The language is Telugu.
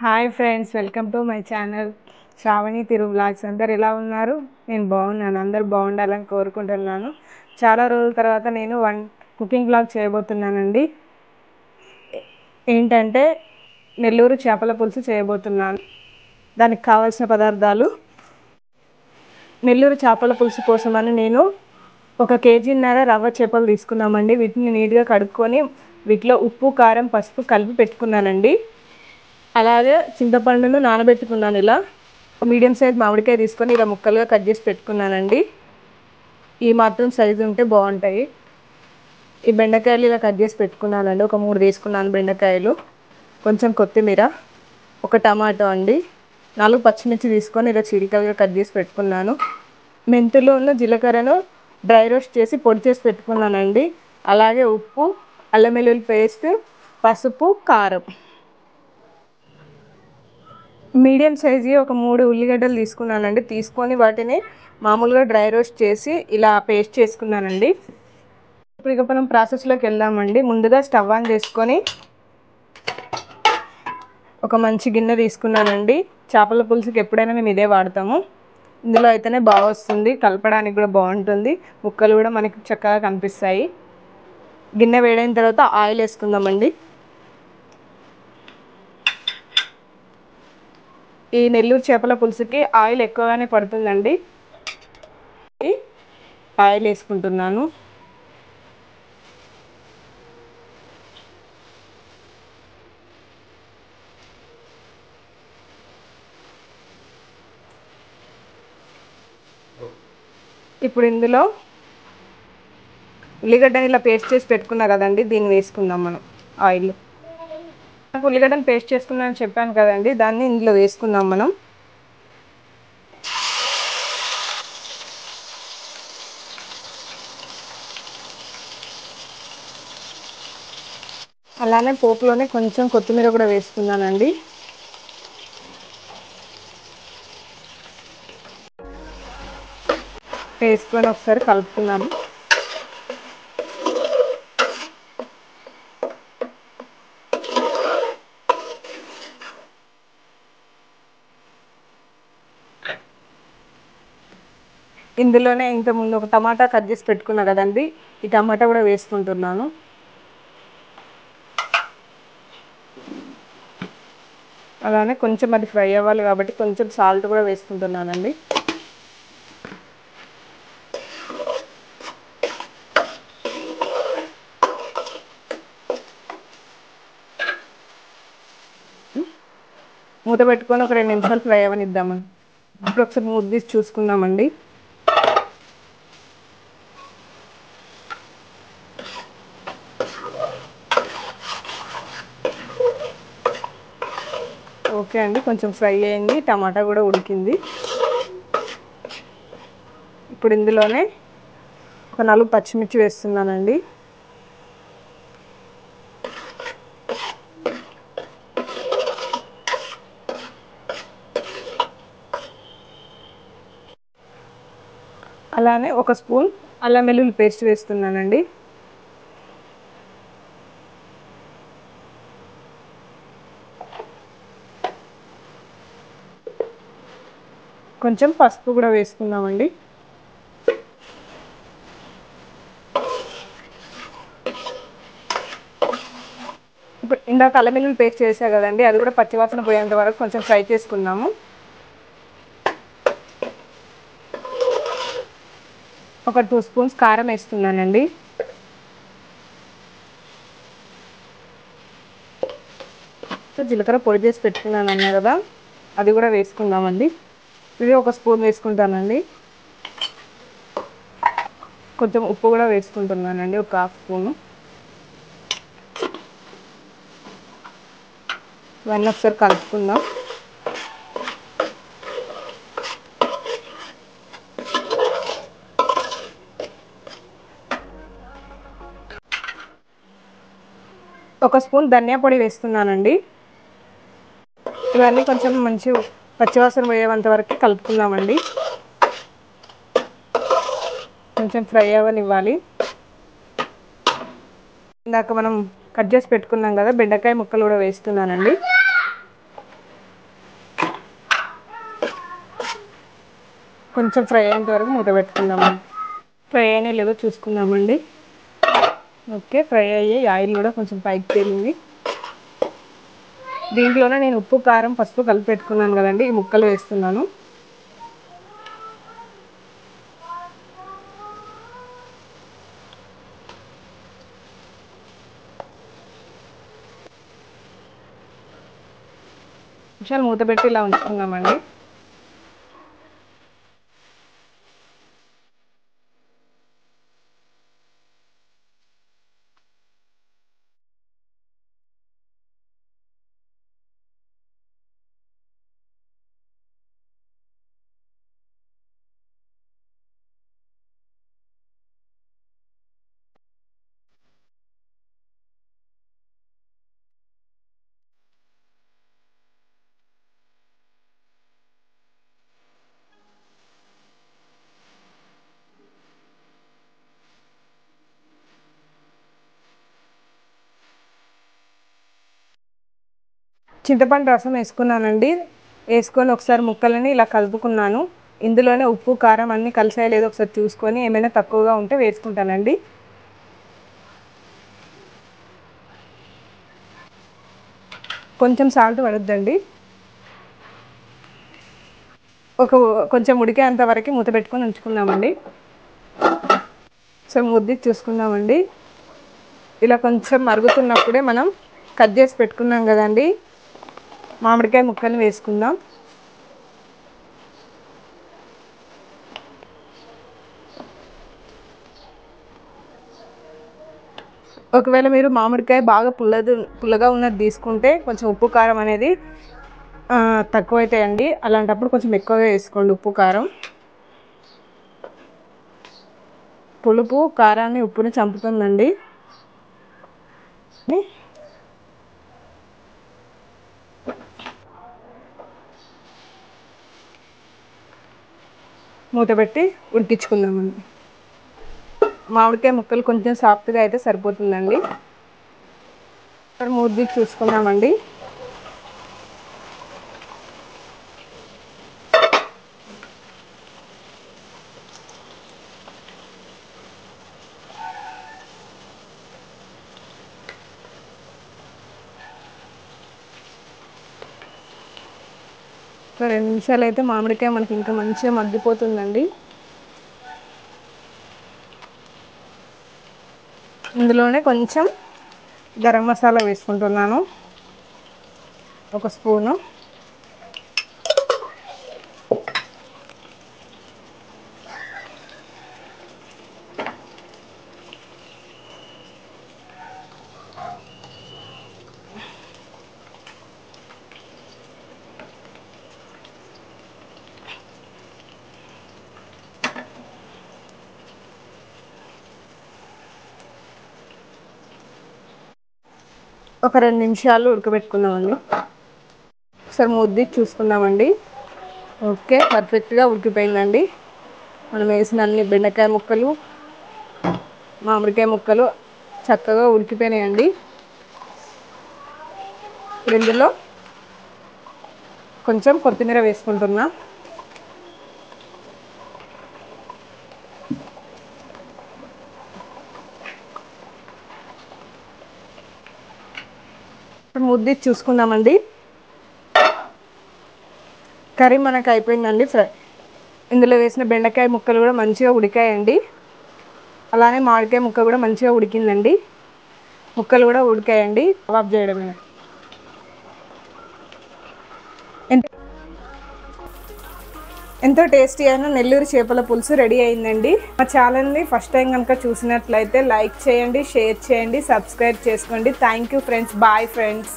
Hi friends, welcome to my channel Sravani Thiru vlogs. అందరు ఎలా ఉన్నారు? నేను బాగున్నాను. అందరు బాగుండాలని కోరుకుంటున్నాను. చాలా రోజుల తర్వాత నేను కుకింగ్ వ్లాగ్ చేయబోతున్నానండి. ఏంటంటే నెల్లూరు చేపల పులుసు చేయబోతున్నాను. దానికి కావాల్సిన పదార్థాలు: నెల్లూరు చేపల పులుసు కోసమని నేను 1.5 కేజీన్నర రవ్వ చేపలు తీసుకున్నామండి. వీటిని నీట్గా కడుక్కొని వీటిలో ఉప్పు, కారం, పసుపు కలిపి పెట్టుకున్నానండి. అలాగే చింతపండును నానబెట్టుకున్నాను. ఇలా మీడియం సైజ్ మామిడికాయ తీసుకొని ఇలా ముక్కలుగా కట్ చేసి పెట్టుకున్నానండి. ఈ మాత్రం సైజు ఉంటే బాగుంటాయి. ఈ బెండకాయలు ఇలా కట్ చేసి పెట్టుకున్నానండి. ఒక 3 తీసుకున్నాను బెండకాయలు. కొంచెం కొత్తిమీర, ఒక టమాటో అండి, 4 పచ్చిమిర్చి తీసుకొని ఇలా చీలికలుగా కట్ చేసి పెట్టుకున్నాను. మెంతులు, జీలకర్రను డ్రై రోస్ట్ చేసి పొడి చేసి పెట్టుకున్నానండి. అలాగే ఉప్పు, అల్లం వెల్లుల్లి పేస్ట్, పసుపు, కారం. మీడియం సైజు ఒక 3 ఉల్లిగడ్డలు తీసుకున్నానండి. తీసుకొని వాటిని మామూలుగా డ్రై రోస్ట్ చేసి ఇలా పేస్ట్ చేసుకున్నానండి. ఇప్పుడు ఇక మనం ప్రాసెస్లోకి వెళ్దామండి. ముందుగా స్టవ్ ఆన్ చేసుకొని ఒక మంచి గిన్నె తీసుకున్నానండి. చేపల పులుసుకి ఎప్పుడైనా మేము ఇదే వాడతాము. ఇందులో అయితేనే బాగా వస్తుంది, కలపడానికి కూడా బాగుంటుంది, ముక్కలు కూడా మనకి చక్కగా కనిపిస్తాయి. గిన్నె వేడైన తర్వాత ఆయిల్ వేసుకుందామండి. ఈ నెల్లూరు చేపల పులుసుకి ఆయిల్ ఎక్కువగానే పడుతుందండి. ఆయిల్ వేసుకుంటున్నాను. ఇప్పుడు ఇందులో ఉల్లిగడ్డని ఇలా పేస్ట్ చేసి పెట్టుకున్నా కదండి, దీన్ని వేసుకుందాం మనం. ఆయిల్ నాకు ఉల్లిగడ్డని పేస్ట్ చేసుకున్నానని చెప్పాను కదండి, దాన్ని ఇందులో వేసుకుందాం మనం. అలానే పోపులోనే కొంచెం కొత్తిమీర కూడా వేసుకున్నానండి. వేసుకొని ఒకసారి కలుపుకున్నాను. ఇందులోనే ఇంతకుముందు ఒక టమాటా కట్ చేసి పెట్టుకున్నా కదండి, ఈ టమాటా కూడా వేసుకుంటున్నాను. అలానే కొంచెం అది ఫ్రై అవ్వాలి కాబట్టి కొంచెం సాల్ట్ కూడా వేసుకుంటున్నానండి. మూత పెట్టుకొని ఒక 2 నిమిషాలు ఫ్రై అవ్వనిద్దామండి. ఇప్పుడు ఒకసారి మూత తీసి చూసుకుందామండి. ఓకే అండి, కొంచెం ఫ్రై అయింది, టమాటా కూడా ఉడికింది. ఇప్పుడు ఇందులోనే ఒక 4 పచ్చిమిర్చి వేస్తున్నానండి. అలానే 1 స్పూన్ అల్లం వెల్లుల్లి పేస్ట్ వేస్తున్నానండి. కొంచెం పసుపు కూడా వేసుకుందామండి. ఇప్పుడు ఇందాక అల్లం వెల్లుల్లి పేస్ట్ చేసా కదండి, అది కూడా పచ్చివాసన పోయేంత వరకు కొంచెం ఫ్రై చేసుకుందాము. ఒక 2 స్పూన్స్ కారం వేస్తున్నానండి. జీలకర్ర పొడి చేసి పెట్టుకున్నాను అన్నా కదా, అది కూడా వేసుకుందామండి. ఇది 1 స్పూన్ వేసుకుంటానండి. కొంచెం ఉప్పు కూడా వేసుకుంటున్నానండి, ఒక 1/2 స్పూను. ఇవన్నీ ఒకసారి కలుపుకుందాం. ఒక స్పూన్ ధనియా పొడి వేస్తున్నానండి. ఇవన్నీ కొంచెం మంచి పచ్చివాసన పోయేంత వరకు కలుపుకుందామండి. కొంచెం ఫ్రై అవ్వనివ్వాలి. ఇందాక మనం కట్ చేసి పెట్టుకున్నాం కదా బెండకాయ ముక్కలు కూడా వేస్తున్నానండి. కొంచెం ఫ్రై అయ్యేంత వరకు మూత పెట్టుకుందామండి. ఫ్రై అయినా లేదో చూసుకుందామండి. ఓకే, ఫ్రై అయ్యి ఆయిల్ కూడా కొంచెం పైకి తేలింది. దీంట్లోనే నేను ఉప్పు, కారం, పసుపు కలిపి పెట్టుకున్నాను కదండి, ఈ ముక్కలు వేస్తున్నాను. నిమిషాలు మూత పెట్టి ఇలా ఉంచుకుందామండి. చింతపండు రసం వేసుకున్నానండి. వేసుకొని ఒకసారి ముక్కలని ఇలా కలుపుకున్నాను. ఇందులోనే ఉప్పు, కారం అన్నీ కలిసాయో లేదో ఒకసారి చూసుకొని ఏమైనా తక్కువగా ఉంటే వేసుకుంటానండి. కొంచెం సాల్ట్ పడుద్దండి. కొంచెం ఉడికేంత వరకు మూత పెట్టుకొని ఉంచుకుందామండి. సో ముద్ది చూసుకుందామండి. ఇలా కొంచెం మరుగుతున్నప్పుడే మనం కట్ చేసి పెట్టుకున్నాం కదండి మామిడికాయ ముక్కలు వేసుకుందాం. ఒకవేళ మీరు మామిడికాయ బాగా పుల్లగా ఉన్నది తీసుకుంటే కొంచెం ఉప్పు, కారం అనేది తక్కువైతాయండి. అలాంటప్పుడు కొంచెం ఎక్కువగా వేసుకోండి ఉప్పు, కారం. పులుపు కారాన్ని, ఉప్పుని చంపుతుందండి. మూత పెట్టి ఉడికించుకుందామండి. మామిడికాయ ముక్కలు కొంచెం సాఫ్ట్గా అయితే సరిపోతుందండి. మూత చూసుకుందామండి. ఒక 2 నిమిషాలు అయితే మామిడికాయ మనకి ఇంకా మంచిగా మగ్గిపోతుందండి. ఇందులోనే కొంచెం గరం మసాలా వేసుకుంటున్నాను, 1 స్పూను. ఒక 2 నిమిషాలు ఉడకబెట్టుకుందామండి. ఒకసారి ముద్ది చూసుకుందామండి. ఓకే, పర్ఫెక్ట్గా ఉడికిపోయిందండి. మనం వేసిన అన్ని బెండకాయ ముక్కలు, మామిడికాయ ముక్కలు చక్కగా ఉడికిపోయినాయండి. ఇందులో కొంచెం కొత్తిమీర వేసుకుంటున్నా. ఇప్పుడు ముద్ది చూసుకుందామండి. కర్రీ మనకు అయిపోయిందండి. ఫ్రై ఇందులో వేసిన బెండకాయ ముక్కలు కూడా మంచిగా ఉడికాయండి. అలానే మామిడికాయ ముక్క కూడా మంచిగా ఉడికిందండి. ముక్కలు కూడా ఉడికాయండి. కబాబ్ చేయడమే. ఎంతో టేస్టీ అయిన నెల్లూరు చేపల పులుసు రెడీ అయిందండి. మా ఛానల్ని ఫస్ట్ టైం కనుక చూసినట్లయితే లైక్ చేయండి, షేర్ చేయండి, సబ్స్క్రైబ్ చేసుకోండి. Thank you friends. Bye friends.